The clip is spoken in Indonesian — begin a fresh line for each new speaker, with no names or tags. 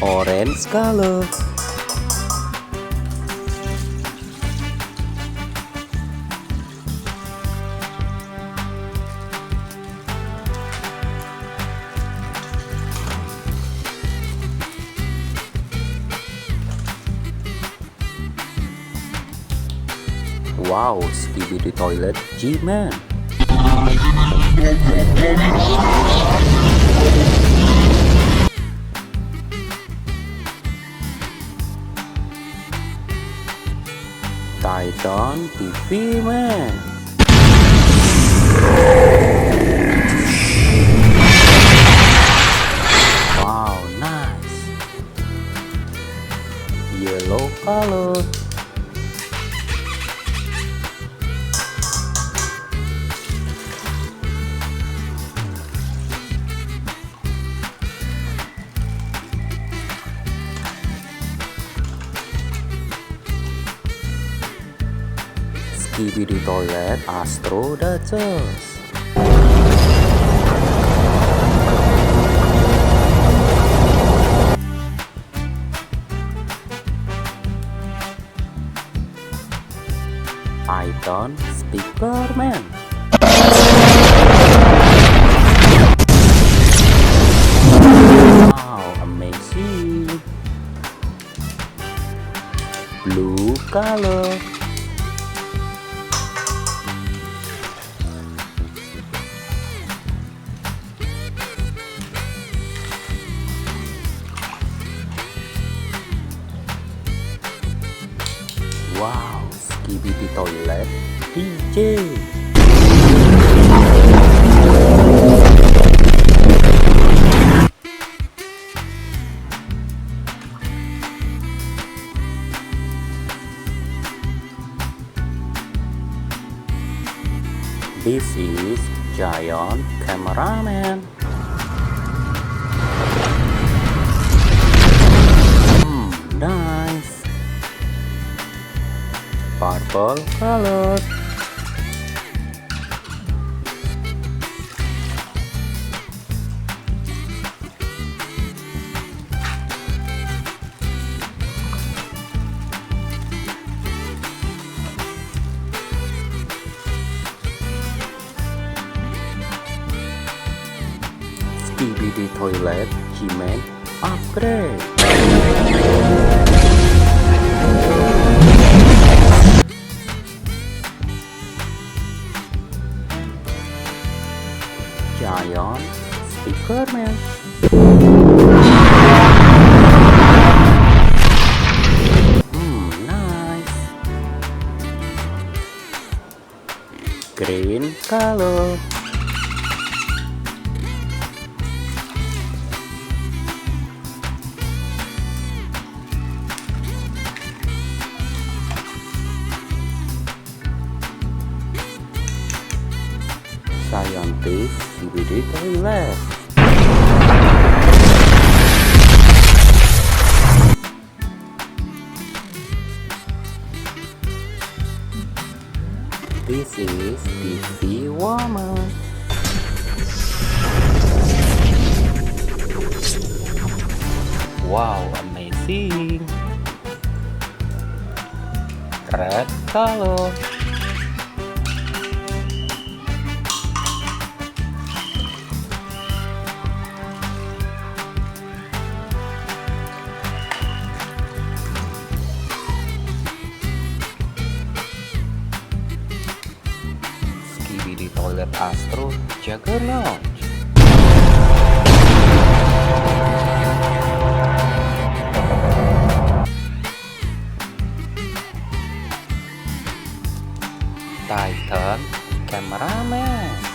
orange color. Wow, Skibidi Toilet G-Man. Titan TV Man. Wow, nice. Yellow color. Skibidi Toilet Astro Duchess. Titan Speaker Man. Wow, amazing. Blue color. Wow, Skibidi Toilet DJ. This is Giant Cameraman. Nice. Purple color. Skibidi Toilet G-Man upgrade. Giant Speaker Man. Nice. Green color. Scientist Skibidi Toilet. This is TV Woman. Wow, amazing. Red color. Skibidi Toilet Astro Juggernaut. Titan Cameraman.